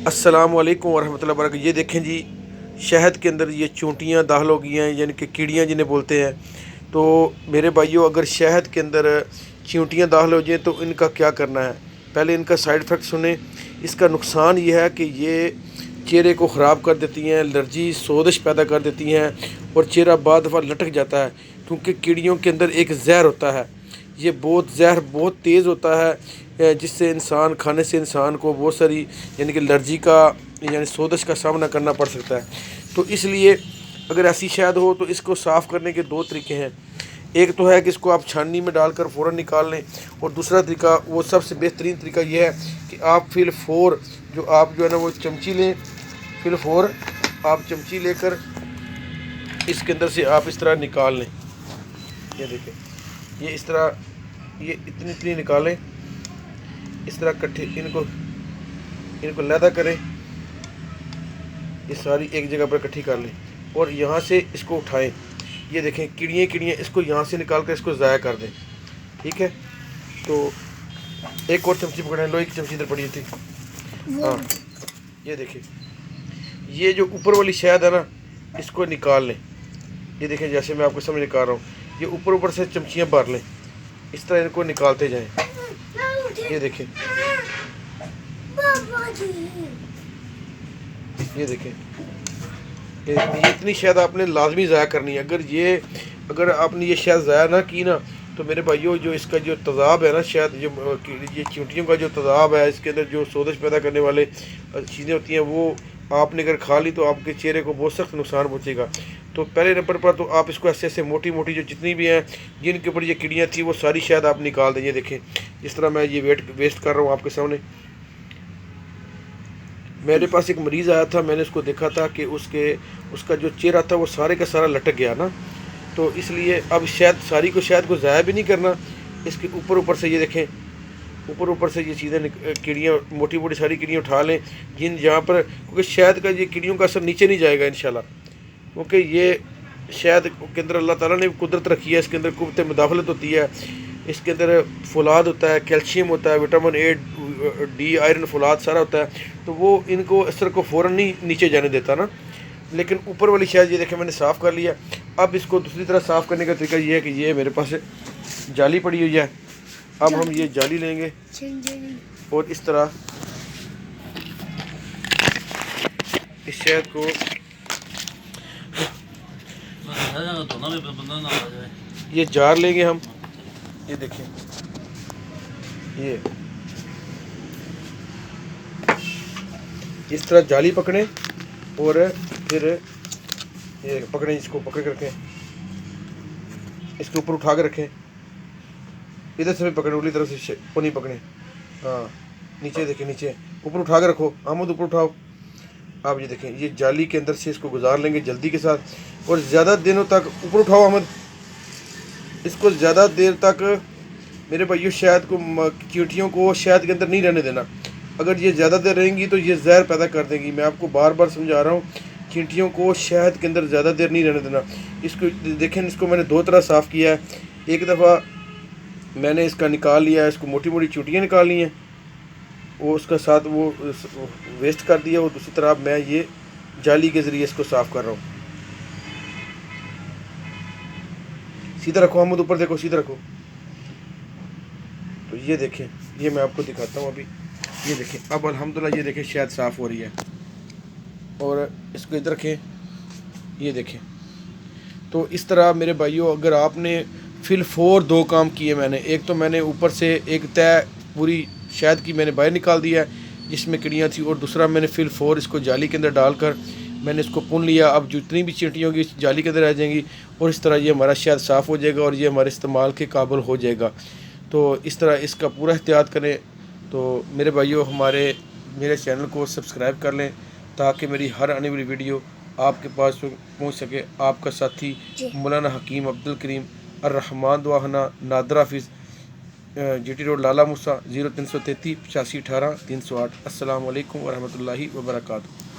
अस्सलाम वालेकुम वरहमतुल्लाहि वबरकातुहू। ये देखें जी, शहद के अंदर ये चूंटियाँ दाखिल हो गई हैं, यानी कि कीड़ियाँ जिन्हें बोलते हैं। तो मेरे भाइयों, अगर शहद के अंदर चींटियाँ दाखिल हो जाएँ तो इनका क्या करना है। पहले इनका साइड इफ़ेक्ट सुने। इसका नुकसान ये है कि ये चेहरे को ख़राब कर देती हैं, एलर्जी सोजिश पैदा कर देती हैं और चेहरा बाद दफ़ा लटक जाता है, क्योंकि कीड़ियों के अंदर एक जहर होता है। ये जहर बहुत तेज़ होता है, जिससे इंसान खाने से इंसान को बहुत सारी यानी कि एलर्जी का यानी सोजिश का सामना करना पड़ सकता है। तो इसलिए अगर ऐसी शहद हो तो इसको साफ़ करने के दो तरीके हैं। एक तो है कि इसको आप छाननी में डालकर फ़ौरन निकाल लें, और दूसरा तरीका, वो सबसे बेहतरीन तरीका ये है कि आप फिल-फोर जो है ना वो चमची लें। फिल-फोर आप चमची लेकर इसके अंदर से आप इस तरह निकाल लें। ये देखें, ये इस तरह ये इतनी इतनी निकालें, इस तरह इकट्ठे इनको लैदा करें, ये सारी एक जगह पर इकट्ठी कर लें और यहाँ से इसको उठाएं। ये देखें कीड़ियाँ इसको यहाँ से निकाल कर इसको ज़ाया कर दें। ठीक है, तो एक और चमची पकड़ें। लोहे की चमची इधर पड़ी थी। हाँ, ये देखें, ये जो ऊपर वाली शहद है ना, इसको निकाल लें। ये देखें, जैसे मैं आपको समझ निकाल रहा हूँ, ये ऊपर से चमचियाँ भर लें, इस तरह इनको निकालते जाएं। ये देखें, ये देखें, ये इतनी शहद आपने लाजमी ज़ाया करनी है। अगर आपने ये शहद ज़ाया ना की ना, तो मेरे भाइयों, जो इसका जो तेज़ाब है ना, शहद जो ये चींटियों का जो तेज़ाब है, इसके अंदर जो सोजिश पैदा करने वाले चीज़ें होती हैं, वो आपने अगर खा ली तो आपके चेहरे को बहुत सख्त नुकसान पहुँचेगा। तो पहले नंबर पर तो आप इसको ऐसे ऐसे मोटी मोटी जो जितनी भी हैं जिनके ऊपर ये कीड़ियाँ थी, वो सारी शहद आप निकाल दें। ये देखें, इस तरह मैं ये वेस्ट कर रहा हूँ आपके सामने। मेरे पास एक मरीज़ आया था, मैंने उसको देखा था कि उसका जो चेहरा था वो सारे का सारा लटक गया ना। तो इसलिए अब शहद को ज़ाया भी नहीं करना। इसके ऊपर से ये देखें, ऊपर से ये चीज़ें कीड़ियाँ मोटी मोटी सारी कीड़ियाँ उठा लें, जहाँ पर, क्योंकि शहद का ये कीड़ियों का असर नीचे नहीं जाएगा इंशाल्लाह, क्योंकि ये शहद के अंदर अल्लाह ताला ने कुदरत रखी है। इसके अंदर कुव्वत मुदाखलत होती है, इसके अंदर फौलाद होता है, कैल्शियम होता है, विटामिन ए, डी, आयरन, फौलाद सारा होता है। तो वो इनको असर को फ़ौरन नहीं नीचे जाने देता ना। लेकिन ऊपर वाली शहद ये देखें मैंने साफ़ कर लिया। अब इसको दूसरी तरह साफ़ करने का तरीका ये है कि ये मेरे पास जाली पड़ी हुई है। अब हम ये जाली लेंगे और इस तरह इस शहद को ये जार लेंगे हम। ये देखें, ये इस तरह जाली पकड़ें और फिर ये पकड़ें, इसको पकड़ करके इसके ऊपर उठा के रखें। इधर से भी पकड़ें, उगली तरफ से वो नहीं पकड़ें। हाँ, नीचे देखें, नीचे ऊपर उठा के रखो। अहमद ऊपर उठाओ। आप ये देखें, ये जाली के अंदर से इसको गुजार लेंगे जल्दी के साथ, और ज़्यादा दिनों तक ऊपर उठाओ अहमद। इसको ज़्यादा देर तक मेरे भाइयों शहद को, चींटियों को शहद के अंदर नहीं रहने देना। अगर ये ज़्यादा देर रहेंगी तो ये जहर पैदा कर देंगी। मैं आपको बार बार समझा रहा हूँ, चींटियों को शहद के अंदर ज़्यादा देर नहीं रहने देना। इसको देखें, इसको मैंने दो तरह साफ़ किया है। एक दफ़ा मैंने इसका निकाल लिया है, इसको मोटी मोटी चींटियाँ निकाल ली हैं, वो उसका साथ वो वेस्ट कर दिया। और दूसरी तरफ मैं ये जाली के ज़रिए इसको साफ़ कर रहा हूँ। सीधा रखो अहमद, ऊपर देखो, सीधा रखो। तो ये देखें, ये मैं आपको दिखाता हूँ अभी। ये देखें, अब अल्हम्दुलिल्लाह ये देखें शहद साफ़ हो रही है। और इसको इधर रखें, ये देखें। तो इस तरह मेरे भाइयों, अगर आपने फिल-फोर दो काम किए मैंने, एक तो मैंने ऊपर से एक तय पूरी शहद की मैंने बाहर निकाल दिया है जिसमें कीड़ियाँ थी, और दूसरा मैंने फिल-फोर इसको जाली के अंदर डालकर मैंने इसको पुन लिया। अब जितनी भी चींटियाँ होंगी इस जाली के अंदर आ जाएंगी, और इस तरह ये हमारा शहद साफ़ हो जाएगा और ये हमारे इस्तेमाल के काबिल हो जाएगा। तो इस तरह इसका पूरा एहतियात करें। तो मेरे भाइयों, मेरे चैनल को सब्सक्राइब कर लें ताकि मेरी हर आने वाली वीडियो आपके पास पहुंच सके। आपका साथी मौलाना हकीम अब्दुल करीम अर्रहमान दुआहना, नादर हाफिज़, GT रोड, लाला मूसा, 0333 85 18 308। अस्सलाम वालेकुम वरहमतुल्लाहि वबरकातुहू।